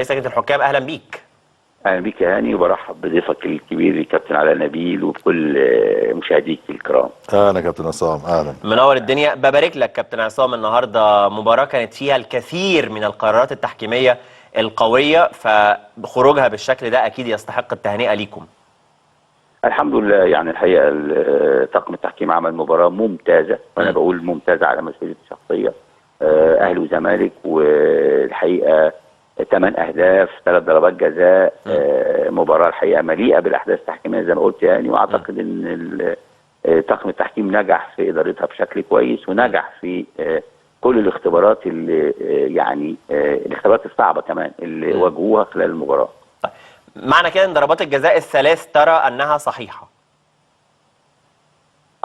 رئيس لجنه الحكام، اهلا بيك. اهلا بيك يا هاني، وبرحب بضيفك الكبير الكابتن علاء نبيل وبكل مشاهديك الكرام. اهلا كابتن عصام، اهلا. منور الدنيا، ببارك لك كابتن عصام. النهارده مباراه كانت فيها الكثير من القرارات التحكيميه القويه، فخروجها بالشكل ده اكيد يستحق التهنئه ليكم. الحمد لله، يعني الحقيقه طاقم التحكيم عمل مباراه ممتازه، وانا بقول ممتازه على مسؤوليتي الشخصيه. اهلي وزمالك، والحقيقه 8 اهداف، 3 ضربات جزاء. مباراه الحقيقه مليئه بالاحداث التحكيميه زي ما قلت يعني، واعتقد ان طاقم التحكيم نجح في ادارتها بشكل كويس، ونجح في كل الاختبارات اللي يعني الاختبارات الصعبه كمان اللي واجهوها خلال المباراه. معنى كده ان ضربات الجزاء الثلاث ترى انها صحيحه؟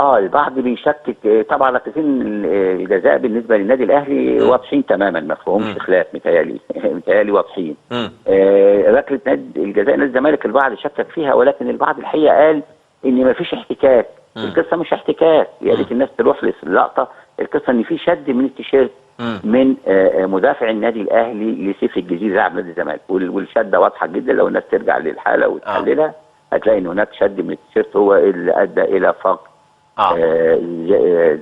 البعض بيشكك طبعا، لكن الجزاء بالنسبه للنادي الاهلي واضحين تماما، ما فيهمش خلاف، متهيألي واضحين. ركله الجزاء نادي الزمالك البعض شكك فيها، ولكن البعض الحقيقه قال ان ما فيش احتكاك. القصه مش احتكاك، يا ريت الناس تروح للقطه. القصه ان في شد من التيشيرت من مدافع النادي الاهلي لسيف الجزيري لاعب نادي الزمالك، والشده واضحه جدا. لو الناس ترجع للحاله وتحللها هتلاقي ان هناك شد من التيشيرت هو اللي ادى الى فقد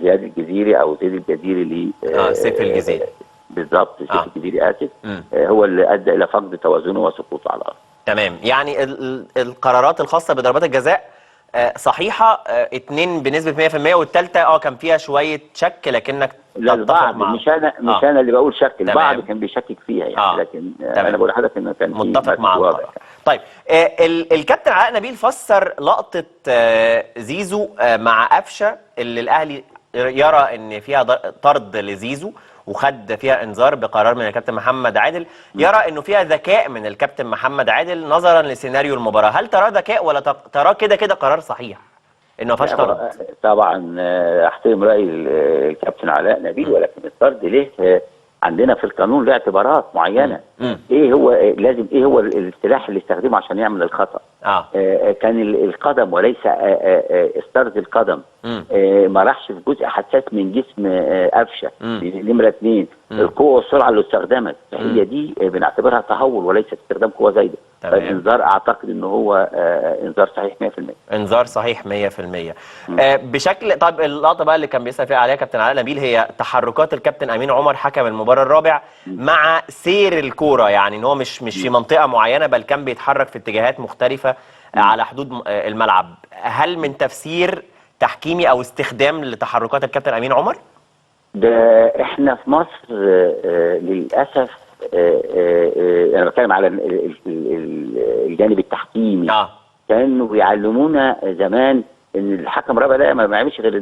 زياد الجزيري او زيد الجزيري سيف الجزيري. بالظبط، سيف الجزيري اسف. هو اللي ادى الى فقد توازنه وسقوطه على الارض. تمام، يعني القرارات الخاصه بضربات الجزاء صحيحه 2 بنسبه 100%، والثالثه كان فيها شويه شك، لكنك لا البعض مش انا اللي بقول شك، البعض كان بيشكك فيها يعني. لكن انا بقول لحضرتك انه كان متفق مع واضح. طيب الكابتن علاء نبيل فسر لقطه زيزو مع قفشه اللي الاهلي يرى ان فيها طرد لزيزو وخد فيها انذار بقرار من الكابتن محمد عادل، يرى انه فيها ذكاء من الكابتن محمد عادل نظرا لسيناريو المباراه. هل تراه ذكاء ولا تراه كده قرار صحيح انه ما فيهاش طرد؟ طبعا احترم راي الكابتن علاء نبيل، ولكن الطرد ليه عندنا في القانون له اعتبارات معينه. ايه هو لازم ايه هو السلاح اللي استخدمه عشان يعمل الخطا؟ كان القدم وليس استرد القدم. ما راحش في جزء حساس من جسم قفشه. نمره 2 القوه والسرعه اللي استخدمت، هي دي بنعتبرها تهور وليس استخدام قوه زايده. فالانذار اعتقد ان هو انذار صحيح 100%. انذار صحيح 100%. بشكل طب اللقطه بقى اللي كان بيسال فيها عليها كابتن علاء نبيل هي تحركات الكابتن امين عمر حكم المباراه الرابع مع سير الكوره، يعني ان هو مش في منطقه معينه، بل كان بيتحرك في اتجاهات مختلفه على حدود الملعب. هل من تفسير تحكيمي او استخدام لتحركات الكابتن امين عمر؟ ده احنا في مصر للاسف انا بتكلم على الجانب التحكيمي. كانوا بيعلمونا زمان ان الحكم الرابع ده ما بيعملش غير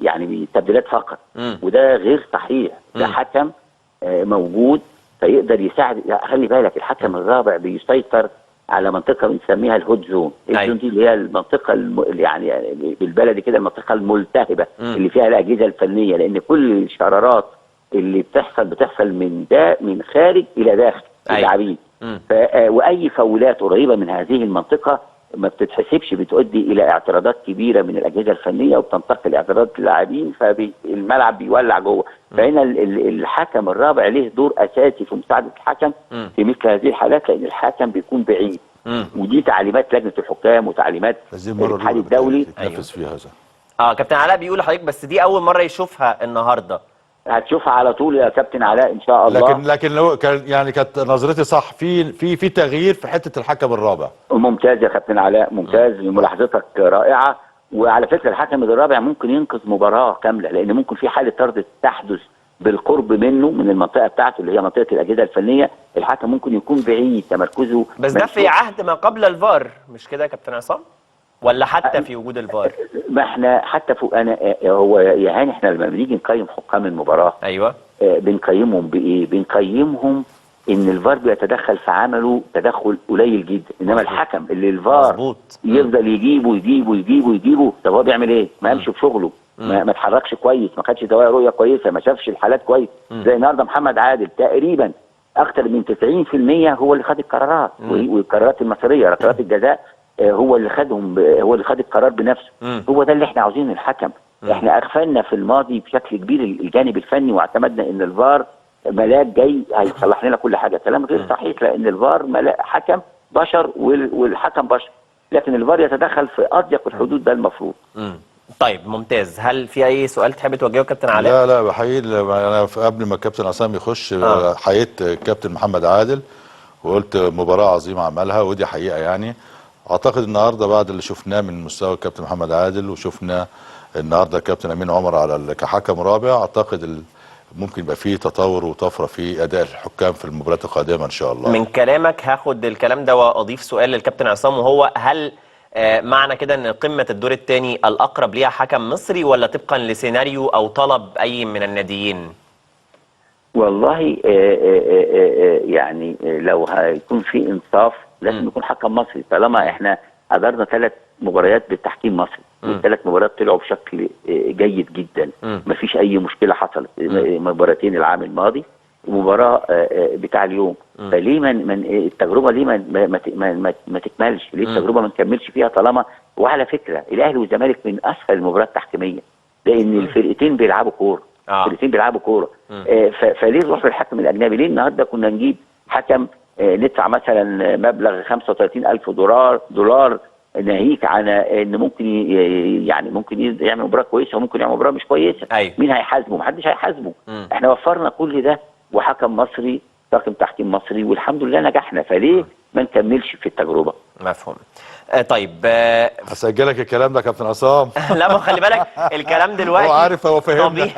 يعني تبديلات فقط، وده غير صحيح. ده حكم موجود فيقدر يساعد. خلي بالك الحكم الرابع بيسيطر على منطقه بنسميها الهوت زون. الزون دي اللي هي المنطقه يعني بالبلدي كده المنطقه الملتهبه اللي فيها الاجهزه الفنيه، لان كل الشرارات اللي بتحصل من خارج الى داخل اللاعبين. واي فاولات قريبه من هذه المنطقه ما بتتحسبش، بتؤدي الى اعتراضات كبيره من الاجهزه الفنيه، وبتنتقل اعتراضات اللاعبين، فالملعب بيولع جوه. فهنا الحكم الرابع له دور اساسي في مساعده الحكم في مثل هذه الحالات، لان الحكم بيكون بعيد. ودي تعليمات لجنه الحكام وتعليمات الاتحاد الدولي تنفذ فيها هذا. كابتن علاء بيقول لحضرتك بس دي اول مره يشوفها النهارده. هتشوفها على طول يا كابتن علاء ان شاء الله. لكن لو يعني كانت نظرتي صح في تغيير في حته الحكم الرابع. ممتاز يا كابتن علاء، ممتاز، ملاحظتك رائعه. وعلى فكره الحكم الرابع ممكن ينقذ مباراه كامله، لان ممكن في حاله طرد تحدث بالقرب منه من المنطقه بتاعته اللي هي منطقه الاجهزه الفنيه. الحكم ممكن يكون بعيد تمركزه، بس ده في عهد ما قبل الفار، مش كده يا كابتن عصام؟ ولا حتى في وجود الفار؟ ما احنا حتى هو يا هاني احنا لما بنيجي نقيم حكام المباراه بنقيمهم بايه؟ بنقيمهم ان الفار بيتدخل في عمله تدخل قليل جدا، انما الحكم اللي الفار يفضل يجيبه، طب هو بيعمل ايه؟ ما قامش في شغله، ما اتحركش كويس، ما خدش زوايا رؤيه كويسه، ما شافش الحالات كويس. زي النهارده محمد عادل تقريبا اكثر من 90% هو اللي خد القرارات، والقرارات المصيريه، ركلات الجزاء هو اللي خد القرار بنفسه. هو ده اللي احنا عاوزينه الحكم. احنا اغفلنا في الماضي بشكل كبير الجانب الفني، واعتمدنا ان الفار ملاك جاي هيصلح لنا كل حاجه. كلام غير صحيح، لان الفار حكم بشر والحكم بشر، لكن الفار يتدخل في اضيق الحدود، ده المفروض. طيب ممتاز. هل في اي سؤال تحب توجهه كابتن علاء؟ لا لا، بحيي انا قبل ما الكابتن عصام يخش حييت الكابتن محمد عادل وقلت مباراه عظيمه عملها، ودي حقيقه يعني. اعتقد النهارده بعد اللي شفناه من مستوى الكابتن محمد عادل، وشفنا النهارده الكابتن امين عمر على كحكم رابع، اعتقد ممكن يبقى فيه تطور وطفره في اداء الحكام في المباريات القادمه ان شاء الله. من كلامك هاخد الكلام ده واضيف سؤال للكابتن عصام، وهو هل معنى كده ان قمه الدور الثاني الاقرب ليها حكم مصري، ولا طبقا لسيناريو او طلب اي من الناديين؟ والله يعني لو هيكون في انصاف لازم يكون حكم مصري، طالما احنا قدرنا 3 مباريات بالتحكيم مصري، والثلاث مباريات طلعوا بشكل جيد جدا، مفيش اي مشكله حصلت. مباراتين العام الماضي ومباراه بتاع اليوم، فليه من التجربه ليه ما تكملش؟ ليه التجربه ما نكملش فيها؟ طالما وعلى فكره الاهلي والزمالك من اسهل المباريات التحكيميه، لان الفرقتين بيلعبوا كوره، الفرقتين بيلعبوا كوره. فليه نروح للحكم الاجنبي؟ ليه النهارده كنا نجيب حكم ندفع مثلا مبلغ 35,000 دولار ناهيك عن ان ممكن يعمل مباراه كويسه وممكن يعمل مباراه مش كويسه. أيوة. مين هيحاسبه؟ محدش هيحاسبه. احنا وفرنا كل ده وحكم مصري، طاقم تحكيم مصري، والحمد لله نجحنا، فليه ما نكملش في التجربه؟ مفهوم. طيب هسجلك الكلام ده يا كابتن عصام. لا ما خلي بالك الكلام دلوقتي هو عارف، هو فهمنا.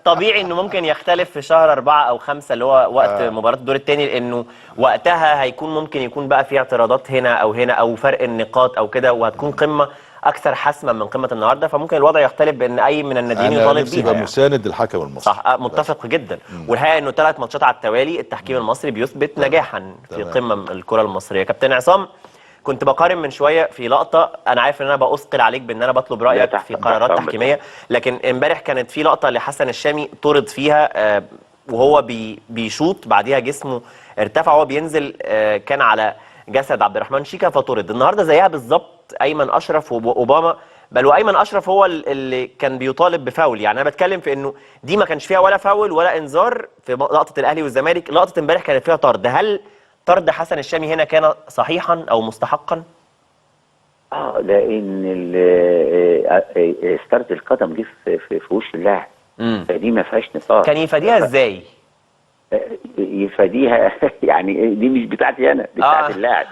طبيعي انه ممكن يختلف في شهر 4 أو 5 اللي هو وقت مباراة الدور الثاني، لانه وقتها هيكون ممكن يكون بقى في اعتراضات هنا او هنا او فرق النقاط او كده، وهتكون قمة اكثر حسما من قمة النهارده، فممكن الوضع يختلف بان اي من الناديين يطالب بيها. نفسي يبقى مساند للحكم المصري. صح، متفق جدا. والحقيقه انه 3 ماتشات على التوالي التحكيم المصري بيثبت نجاحا في قمم الكرة المصرية. كابتن عصام، كنت بقارن من شويه في لقطه، انا عارف ان انا بأثقل عليك بان انا بطلب رايك في قرارات تحكيميه، لكن امبارح كانت في لقطه لحسن الشامي طرد فيها وهو بيشوط، بعديها جسمه ارتفع وهو بينزل كان على جسد عبد الرحمن شيكا فطرد. النهارده زيها بالظبط ايمن اشرف واوباما، بل وايمن اشرف هو اللي كان بيطالب بفاول. يعني انا بتكلم في انه دي ما كانش فيها ولا فاول ولا انذار في لقطه الاهلي والزمالك، لقطه امبارح كانت فيها طرد. هل طرد حسن الشامي هنا كان صحيحا او مستحقا؟ لان استرد القدم دي في وش اللاعب، فدي ما فيهاش نقاش. كان يفاديها ازاي؟ يفاديها يعني دي مش بتاعتي انا، دي بتاعت اللاعب،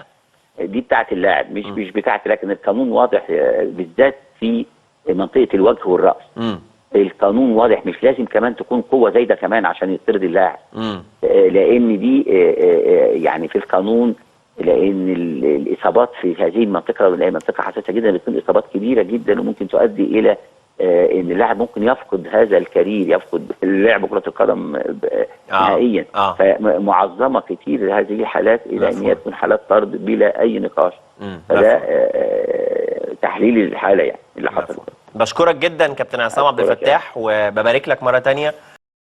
دي بتاعت اللاعب مش بتاعتي، لكن القانون واضح بالذات في منطقه الوجه والراس. القانون واضح، مش لازم كمان تكون قوه زايده كمان عشان يطرد اللاعب، لان دي يعني في القانون، لان الاصابات في هذه المنطقه وهي منطقه حساسه جدا بتكون اصابات كبيره جدا وممكن تؤدي الى ان اللاعب ممكن يفقد هذا الكارير، يفقد لعب كره القدم نهائيا. فمعظمه كتير هذه الحالات الى ان هي تكون حالات طرد بلا اي نقاش. فده تحليل الحاله يعني اللي حصل. بشكرك جدا كابتن عصام عبد الفتاح، وببارك لك مره ثانيه